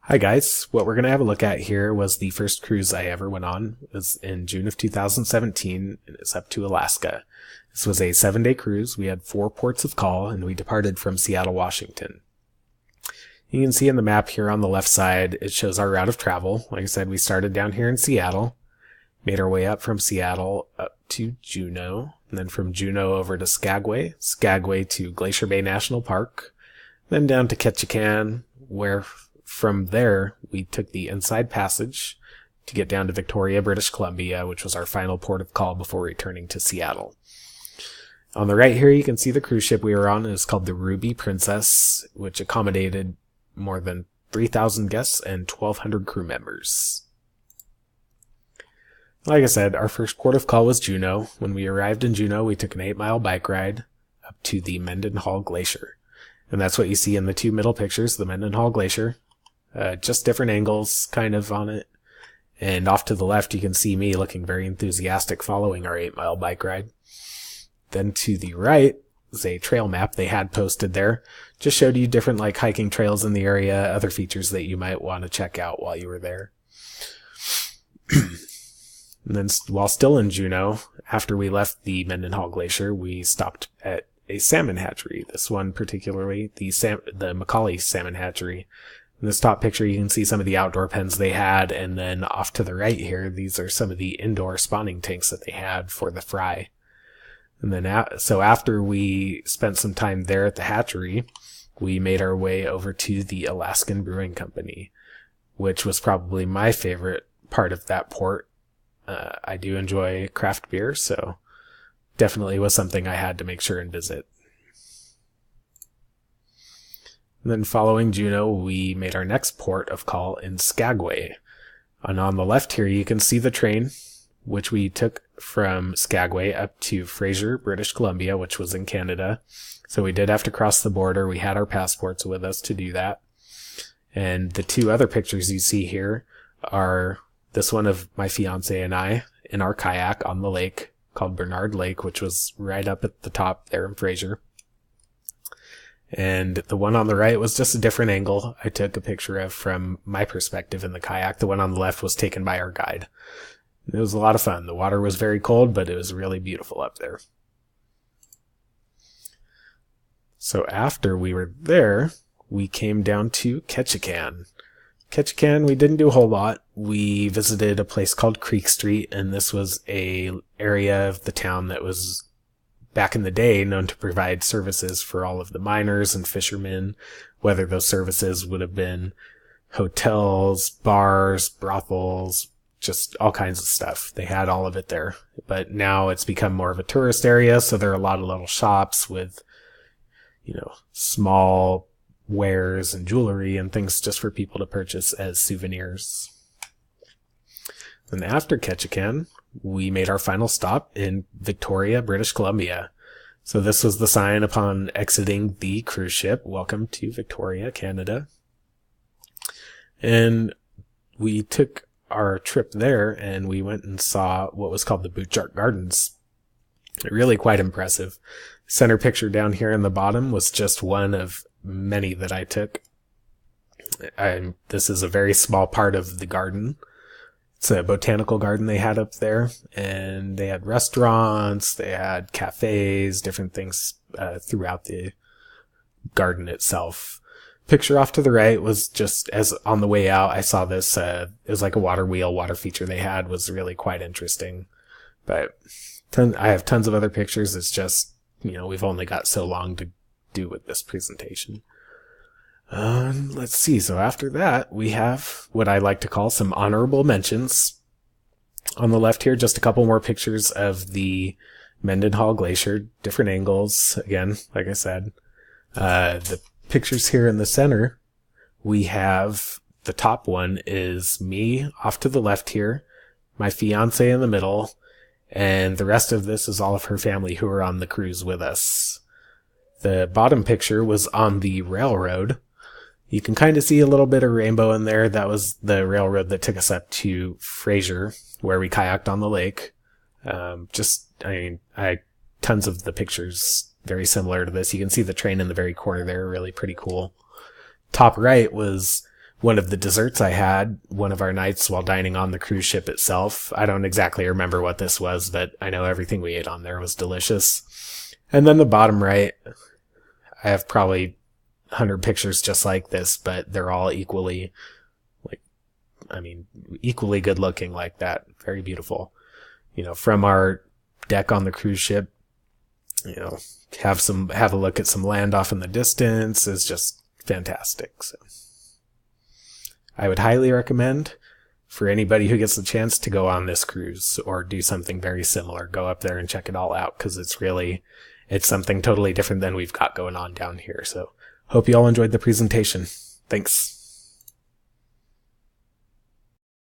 Hi guys, what we're going to have a look at here was the first cruise I ever went on. It was in June of 2017, and it's up to Alaska. This was a 7-day cruise. We had 4 ports of call, and we departed from Seattle, Washington. You can see in the map here on the left side, it shows our route of travel. Like I said, we started down here in Seattle, made our way up from Seattle up to Juneau, and then from Juneau over to Skagway, Skagway to Glacier Bay National Park, then down to Ketchikan, where from there, we took the Inside Passage to get down to Victoria, British Columbia, which was our final port of call before returning to Seattle. On the right here, you can see the cruise ship we were on. It was called the Ruby Princess, which accommodated more than 3,000 guests and 1,200 crew members. Like I said, our first port of call was Juneau. When we arrived in Juneau, we took an 8-mile bike ride up to the Mendenhall Glacier. And that's what you see in the 2 middle pictures, the Mendenhall Glacier. Just different angles kind of on it. And off to the left, you can see me looking very enthusiastic following our 8-mile bike ride. Then to the right is a trail map they had posted there. Just showed you different hiking trails in the area, other features that you might want to check out while you were there. And then while still in Juneau, after we left the Mendenhall Glacier, we stopped at a salmon hatchery. This one particularly, the Macaulay Salmon Hatchery. In this top picture, you can see some of the outdoor pens they had, and then off to the right here, these are some of the indoor spawning tanks that they had for the fry. And then, so after we spent some time there at the hatchery, we made our way over to the Alaskan Brewing Company, which was probably my favorite part of that port. I do enjoy craft beer, so definitely was something I had to make sure and visit. And then following Juneau, we made our next port of call in Skagway. And on the left here, you can see the train, which we took from Skagway up to Fraser, British Columbia, which was in Canada. So we did have to cross the border. We had our passports with us to do that. And the 2 other pictures you see here are this one of my fiance and I in our kayak on the lake called Bernard Lake, which was right up at the top there in Fraser. And the one on the right was just a different angle I took a picture of from my perspective in the kayak. The one on the left was taken by our guide. It was a lot of fun. The water was very cold, but it was really beautiful up there. So after we were there, we came down to Ketchikan. Ketchikan, we didn't do a whole lot. We visited a place called Creek Street, and this was a area of the town that was back in the day known to provide services for all of the miners and fishermen, whether those services would have been hotels, bars, brothels, just all kinds of stuff. They had all of it there. But now it's become more of a tourist area, so there are a lot of little shops with, small wares and jewelry and things just for people to purchase as souvenirs. And after Ketchikan, we made our final stop in Victoria, British Columbia. So this was the sign upon exiting the cruise ship. Welcome to Victoria, Canada. And we took our trip there and we went and saw what was called the Butchart Gardens. Really quite impressive. Center picture down here in the bottom was just one of many that I took. This is a very small part of the garden. It's a botanical garden they had up there, and they had restaurants, they had cafes, different things throughout the garden itself. Picture off to the right was just as on the way out, I saw this, it was like a water wheel, water feature they had was really quite interesting. But I have tons of other pictures. It's just, we've only got so long to do with this presentation. Let's see. So after that, we have what I like to call some honorable mentions. On the left here, just a couple more pictures of the Mendenhall Glacier, different angles. Again, like I said, the pictures here in the center, we have the top one is me off to the left here, my fiance in the middle, and the rest of this is all of her family who are on the cruise with us. The bottom picture was on the railroad. You can kind of see a little bit of rainbow in there. That was the railroad that took us up to Fraser, where we kayaked on the lake. Tons of the pictures very similar to this. You can see the train in the very corner there, really pretty cool. Top right was one of the desserts I had one of our nights while dining on the cruise ship itself. I don't exactly remember what this was, but I know everything we ate on there was delicious. And then the bottom right, I have probably 100 pictures just like this, but they're all equally, equally good looking like that. Very beautiful. From our deck on the cruise ship, have a look at some land off in the distance is just fantastic. So I would highly recommend for anybody who gets the chance to go on this cruise or do something very similar, go up there and check it all out, because it's something totally different than we've got going on down here. So hope you all enjoyed the presentation. Thanks.